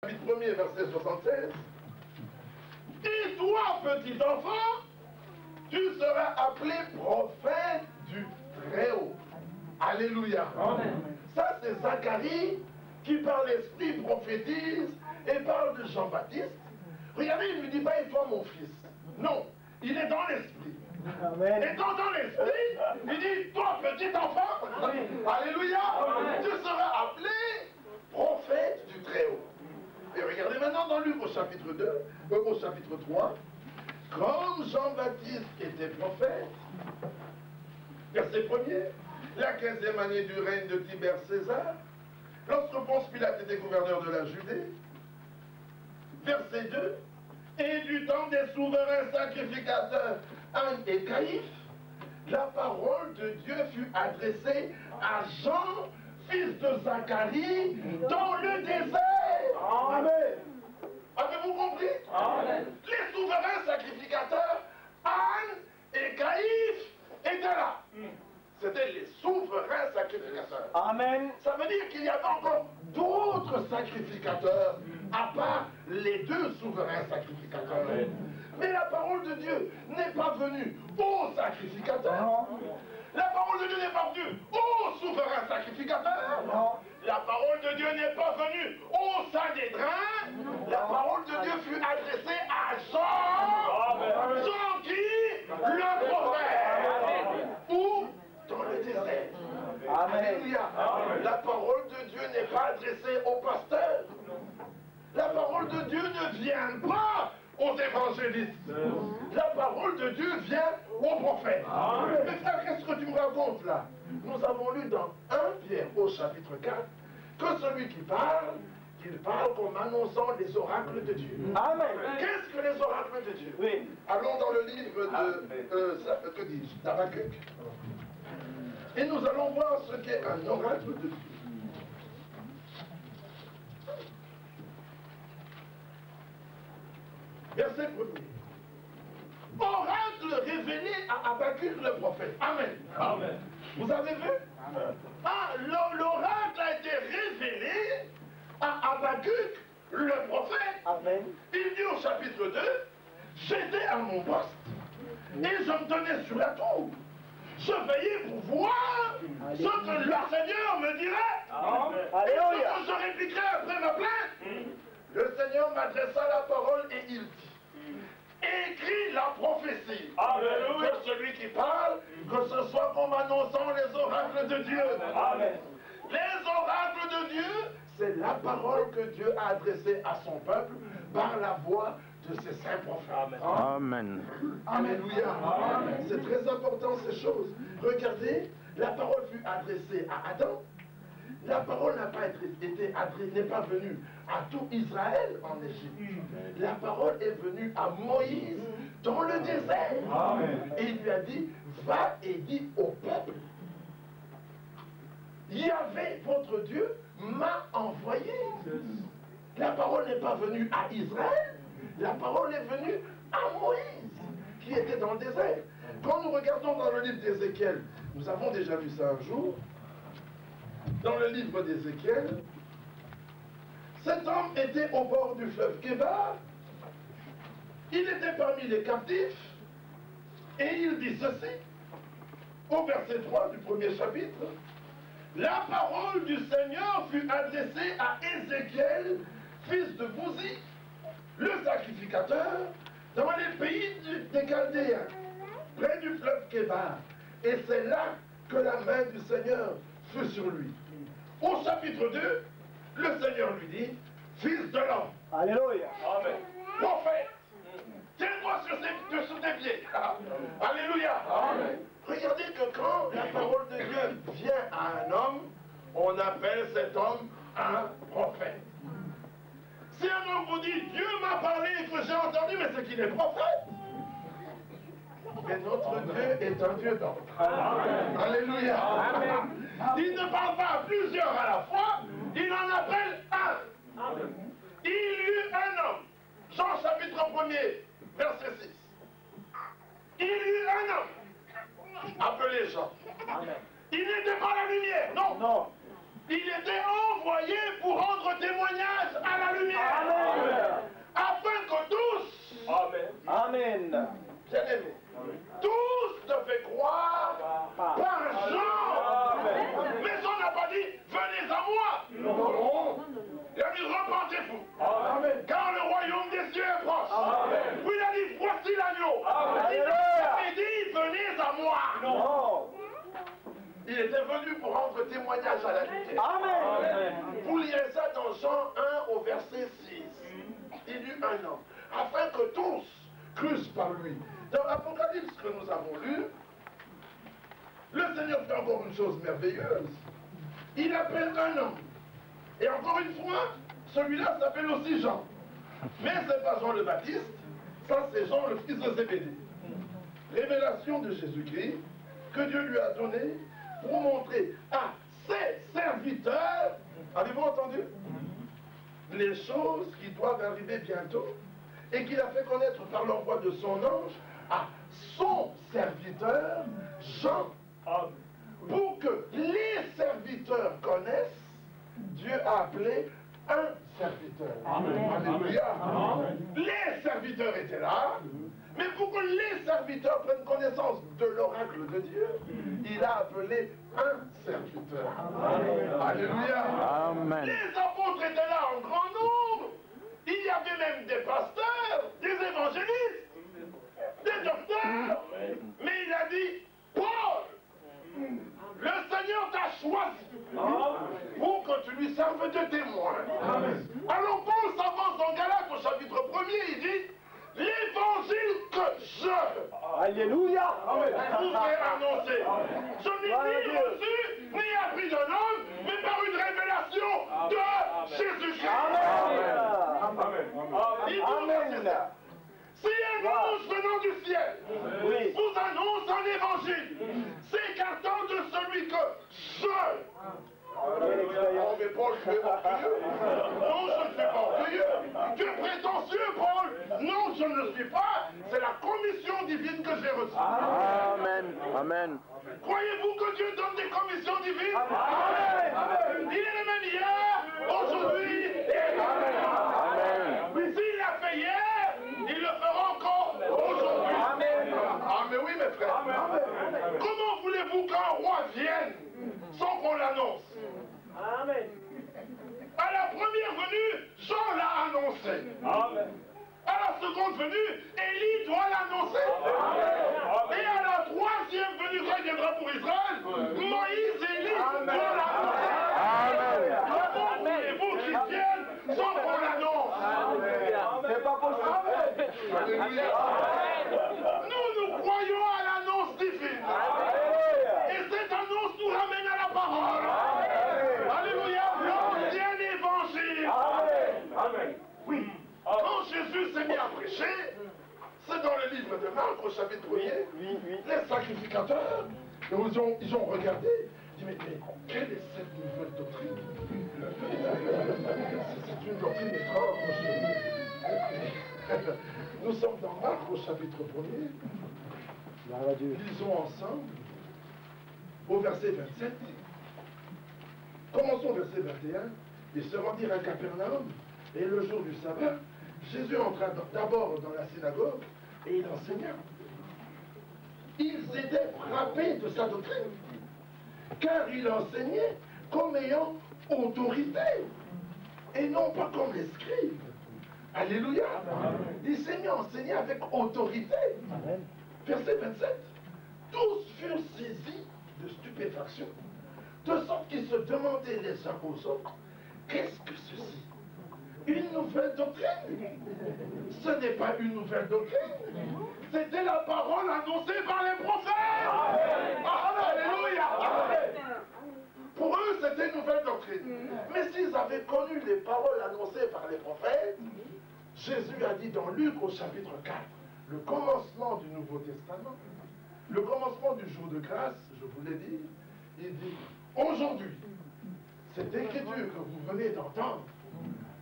chapitre 1er, verset 76. Et toi, petit enfant, tu seras appelé prophète du Très-Haut. Alléluia. Amen. Ça, c'est Zacharie qui, par l'esprit, prophétise et parle de Jean-Baptiste. Regardez, il ne lui dit pas, et toi, mon fils. Non, il est dans l'esprit. Amen. Étant dans l'esprit, il dit, toi, petit enfant, alléluia, tu seras appelé prophète du Très-Haut. Et regardez maintenant dans Luc au chapitre 2, au chapitre 3, comme Jean-Baptiste était prophète, verset 1er, la 15e année du règne de Tibère César, lorsque Ponce Pilate était gouverneur de la Judée, verset 2, et du temps des souverains sacrificateurs Anne et Caïphe, la parole de Dieu fut adressée à Jean, fils de Zacharie, dans le désert. Amen. Avez-vous compris? Amen. Les souverains sacrificateurs Anne et Caïphe étaient là. C'était les souverains sacrificateurs. Amen. Ça veut dire qu'il y avait encore d'autres sacrificateurs à part les deux souverains sacrificateurs. Amen. Mais la parole de Dieu n'est pas venue aux sacrificateurs. Non. La parole de Dieu n'est pas venue aux souverains sacrificateurs. Non. La parole de Dieu n'est pas venue aux Sanhédrins. La parole de Dieu fut adressée à Jean. Amen. Jean qui? Le prophète. Où? Dans le désert. Amen. Alléluia. Amen. La parole de Dieu n'est pas adressée aux pasteurs. La parole de Dieu ne vient pas aux évangélistes. La parole de Dieu vient aux prophètes. Amen. Mais frère, qu'est-ce que tu me racontes là? Nous avons lu dans 1 Pierre au chapitre 4 que celui qui parle, qu'il parle comme annonçant les oracles de Dieu. Amen. Qu'est-ce que les oracles de Dieu? Oui. Allons dans le livre de, que dis-je, d'Habakkuk. Et nous allons voir ce qu'est un oracle de Dieu. Verset 1er. Oracle révélé à Habakkuk le prophète. Amen. Amen. Vous avez vu? Amen. Ah, l'oracle a été révélé à Habakkuk le prophète. Amen. Il dit au chapitre 2, j'étais à mon poste et je me tenais sur la tour. Je veillais pour voir ce que le Seigneur me dirait. Amen. Et ce que je répliquerais après ma plainte. Le Seigneur m'adressa la parole et il dit, écris la prophétie. Alléluia. Que celui qui parle, que ce soit comme annonçant les oracles de Dieu. Amen. Les oracles de Dieu, c'est la parole que Dieu a adressée à son peuple par la voix de ses saints prophètes. Amen. Amen. Alléluia. Amen. C'est très important ces choses. Regardez, la parole fut adressée à Adam. La parole n'a pas été adressée, n'est pas venue à tout Israël en Égypte. La parole est venue à Moïse dans le désert. Amen. Et il lui a dit, va et dis au peuple, Yahvé, votre Dieu, m'a envoyé. La parole n'est pas venue à Israël, la parole est venue à Moïse, qui était dans le désert. Quand nous regardons dans le livre d'Ézéchiel, nous avons déjà vu ça un jour, dans le livre d'Ézéchiel, cet homme était au bord du fleuve Kébar, il était parmi les captifs, et il dit ceci, au verset 3 du premier chapitre, la parole du Seigneur fut adressée à Ézéchiel, fils de Bouzi, le sacrificateur, dans les pays des Chaldéens, près du fleuve Kébar. Et c'est là que la main du Seigneur fut sur lui. Au chapitre 2, le Seigneur lui dit, fils de l'homme. Alléluia. Amen. Prophète, tiens-toi sur tes pieds. Alléluia. Amen. Regardez que quand la parole de Dieu vient à un homme, on appelle cet homme un prophète. Si un homme vous dit, Dieu m'a parlé et que j'ai entendu, mais c'est qu'il est prophète. Mais notre Dieu est un Dieu d'ordre. Alléluia. Amen. Il ne parle pas à plusieurs à la fois, il en appelle un. Amen. Il y eut un homme, Jean chapitre 1er, verset 6. Il y eut un homme, appelé Jean. Amen. Il n'était pas la lumière, non. Non. Il était envoyé pour rendre témoignage à la lumière. Amen. Bien-aimés, tous devaient croire par Jean. Mais Jean n'a pas dit, venez à moi. Non. Il a dit, repentez-vous. Car le royaume des cieux est proche. Puis il a dit, voici l'agneau. Il n'a pas dit, venez à moi. Non. Il était venu pour rendre témoignage à la lumière. Amen. Vous lirez ça dans Jean 1 au verset 6. Il y eut un homme, afin que tous crussent par lui. Dans l'Apocalypse que nous avons lu, le Seigneur fait encore une chose merveilleuse. Il appelle un homme. Et encore une fois, celui-là s'appelle aussi Jean. Mais ce n'est pas Jean le Baptiste, ça c'est Jean le fils de Zébédée. Révélation de Jésus-Christ que Dieu lui a donnée pour montrer à ses serviteurs, avez-vous entendu, les choses qui doivent arriver bientôt et qu'il a fait connaître par l'envoi de son ange à son serviteur Jean. Pour que les serviteurs connaissent, Dieu a appelé un serviteur. Amen. Alléluia. Amen. Les serviteurs étaient là, mais pour que les serviteurs prennent connaissance de l'oracle de Dieu, il a appelé un serviteur. Amen. Alléluia. Amen. Les apôtres étaient là en grand nombre. Il y avait même des pasteurs, des évangélistes, des docteurs. Mais il a dit, Paul, le Seigneur t'a choisi pour que tu lui serves de témoin. Alors Paul s'avance dans Galates au chapitre 1er, il dit, l'évangile que je Alléluia. vous ai annoncé, je n'ai ni reçu, ni appris d'un homme, mais par une révélation de Jésus-Christ. Si un ange venant du ciel vous annonce un évangile, s'écartant de celui que je... Oh mais Paul, tu es orgueilleux. Non, je ne suis pas orgueilleux. Tu es prétentieux, Paul. Non, je ne le suis pas. C'est la commission divine que j'ai reçue. Amen. Amen. Croyez-vous que Dieu donne des commissions divines? Amen. Il est le même hier, aujourd'hui et Amen. s'il l'a fait hier, il le fera encore aujourd'hui. Ah mais oui mes frères. Comment voulez-vous qu'un roi vienne sans qu'on l'annonce? Amen. À la première venue, Jean l'a annoncé. Amen. À la seconde venue, Élie doit l'annoncer. Et à la troisième venue, quand il viendra pour Israël, Moïse et Élie doivent l'annoncer. Comment voulez-vous qu'ils viennent sans qu'on l'annonce? C'est pas possible. Alléluia. Nous croyons à l'annonce divine. Et cette annonce nous ramène à la parole. Alléluia. L'ancien évangile. Amen. Oui. Quand Jésus s'est mis à prêcher, c'est dans le livre de Marc au chapitre 1er, les sacrificateurs, ils ont regardé, ils ont dit mais quelle est cette nouvelle doctrine? C'est une doctrine étrange. Nous sommes dans Marc au chapitre 1er, lisons ensemble au verset 27. Commençons au verset 21. Ils se rendirent à Capernaum et le jour du sabbat, Jésus entra d'abord dans la synagogue et il enseigna. Ils étaient frappés de sa doctrine, car il enseignait comme ayant autorité, et non pas comme les scribes. Alléluia. Il s'est mis à enseigner avec autorité. Verset 27. Tous furent saisis de stupéfaction, de sorte qu'ils se demandaient les uns aux autres, qu'est-ce que ceci? Une nouvelle doctrine? Ce n'est pas une nouvelle doctrine. C'était la parole annoncée par les prophètes. Alléluia. Pour eux, c'était une nouvelle doctrine. Mais s'ils avaient connu les paroles annoncées par les prophètes, Jésus a dit dans Luc au chapitre 4, le commencement du Nouveau Testament, le commencement du jour de grâce, je vous l'ai dit, il dit, aujourd'hui, cette écriture que vous venez d'entendre,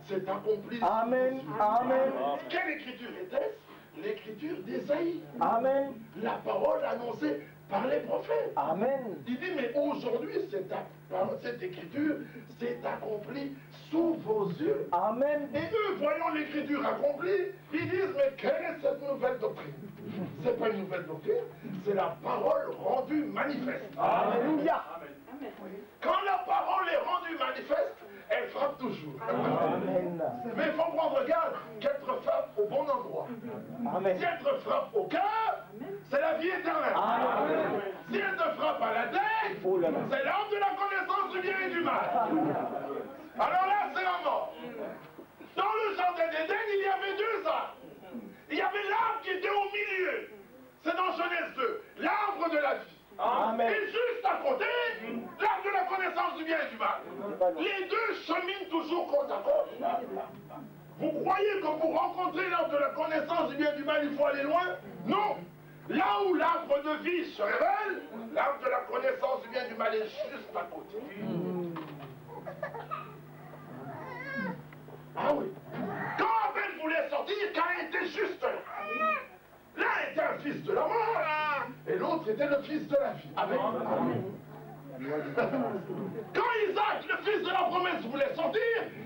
c'est accompli. Amen. Amen. Quelle écriture était-ce? L'écriture d'Ésaïe. Amen. La parole annoncée par les prophètes. Amen. Il dit, mais aujourd'hui, cette écriture s'est accomplie sous vos yeux. Amen. Et eux, voyant l'écriture accomplie, ils disent, mais quelle est cette nouvelle doctrine? C'est pas une nouvelle doctrine, c'est la parole rendue manifeste. Alléluia. Quand la parole est rendue manifeste, elle frappe toujours. Amen. Mais il faut prendre garde qu'elle te frappe au bon endroit. Amen. Si elle te frappe au cœur, c'est la vie éternelle. Amen. Si elle te frappe à la tête, Oh là là. c'est l'arbre de la connaissance du bien et du mal. Alors là, c'est la mort. Dans le jardin d'Éden, il y avait deux arbres. Il y avait l'arbre qui était au milieu. C'est dans Genèse 2, l'arbre de la vie. Amen. Et juste à côté, l'arbre de la connaissance du bien et du mal. Les deux cheminent toujours côte à côte. Vous croyez que pour rencontrer l'arbre de la connaissance du bien et du mal, il faut aller loin? Non. Là où l'arbre de vie se révèle, l'arbre de la connaissance du bien et du mal est juste à côté. Ah oui. Quand Abel voulait sortir, Caïn était juste là. L'un était un fils de la mort, et l'autre était le fils de la vie. Amen. Quand Isaac, le fils de la promesse, voulait sortir,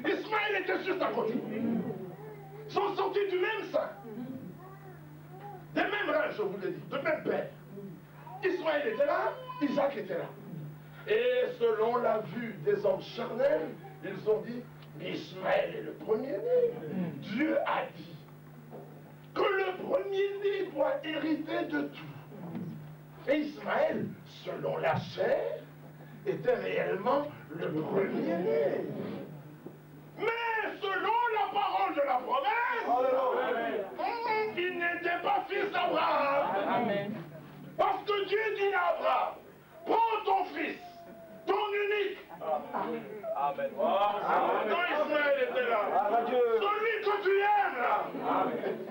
Ismaël était juste à côté. Ils sont sortis du même sein. Des mêmes reins, je vous l'ai dit, de même père. Ismaël était là, Isaac était là. Et selon la vue des hommes charnels, ils ont dit, Ismaël est le premier-né. Dieu a dit que le premier-né doit hériter de tout. Et Ismaël, selon la chair, était réellement le premier-né. Mais selon la parole de la promesse, il n'était pas fils d'Abraham. Parce que Dieu dit à Abraham, prends ton fils, ton unique. Amen. Quand Ismaël était là, celui que tu aimes là,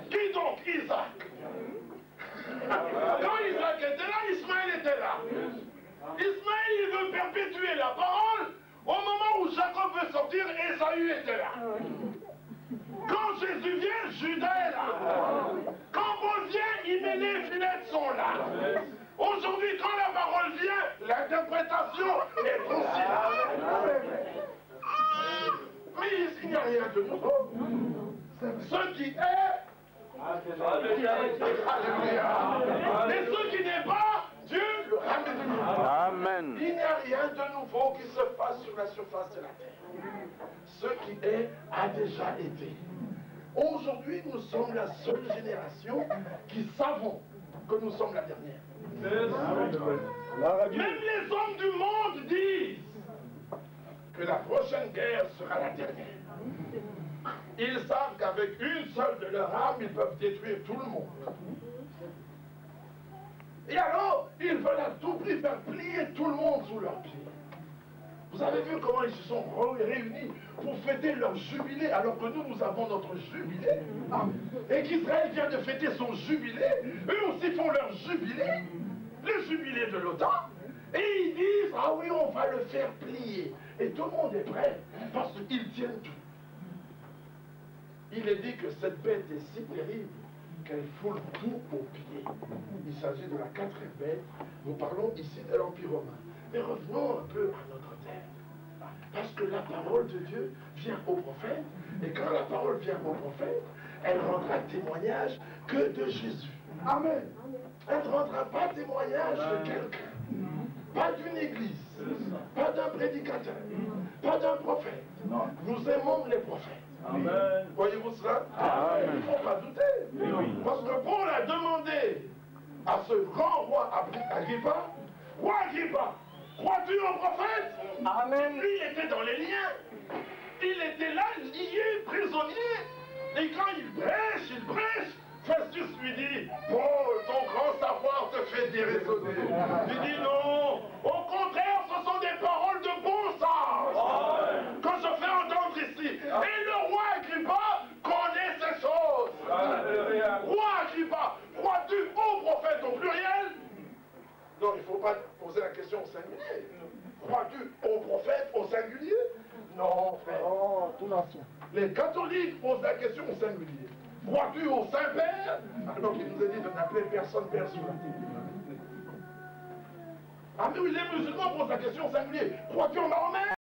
qui donc? Isaac. Quand Isaac était là, Ismaël était là. Ismaël, il veut perpétuer la parole. Au moment où Jacob veut sortir, Ésaü était là. Quand Jésus vient, Judas est là. Quand Paul vient, Hyménée et Philette sont là. Aujourd'hui, quand la parole vient, l'interprétation est aussi là. Mais il n'y a rien de nouveau. Ce qui est, alléluia. Et ce qui n'est pas, Dieu le ramène. Amen. Il n'y a rien de nouveau qui se passe sur la surface de la terre. Ce qui est a déjà été. Aujourd'hui, nous sommes la seule génération qui savons que nous sommes la dernière. Même les hommes du monde disent que la prochaine guerre sera la dernière. Ils savent qu'avec une seule de leurs armes, ils peuvent détruire tout le monde. Et alors, ils veulent à tout prix faire plier tout le monde sous leurs pieds. Vous avez vu comment ils se sont réunis pour fêter leur jubilé, alors que nous avons notre jubilé. Et qu'Israël vient de fêter son jubilé. Eux aussi font leur jubilé, le jubilé de l'OTAN. Et ils disent, ah oui, on va le faire plier. Et tout le monde est prêt, parce qu'ils tiennent tout. Il est dit que cette bête est si terrible qu'elle foule tout au pied. Il s'agit de la quatrième bête. Nous parlons ici de l'Empire romain. Mais revenons un peu à notre terre. Parce que la parole de Dieu vient au prophète, et quand la parole vient au prophète, elle rendra témoignage que de Jésus. Amen. Elle ne rendra pas témoignage de quelqu'un, pas d'une église, pas d'un prédicateur, pas d'un prophète. Nous aimons les prophètes. Amen. Voyez-vous cela? Il ne faut pas douter. Parce que Paul a demandé à ce grand roi Agrippa, roi Agrippa, crois-tu au prophète? Amen. Lui était dans les liens. Il était là, lié, prisonnier. Et quand il brèche, Festus lui dit, Paul, ton grand savoir te fait déraisonner. Il dit non, au contraire, ce sont des paroles de bon sens que je fais entendre ici. Et le roi Agrippa connaît ces choses. Roi Agrippa, crois-tu au prophète au pluriel? Non, il ne faut pas poser la question au singulier. Crois-tu au prophète au singulier? Non, frère. Oh, tout l'ancien. Les catholiques posent la question au singulier. Crois-tu au Saint-Père? Alors qu'il nous a dit de n'appeler personne Père sur la terre. Ah mais oui, les musulmans posent la question au singulier. Crois-tu en Mahomet?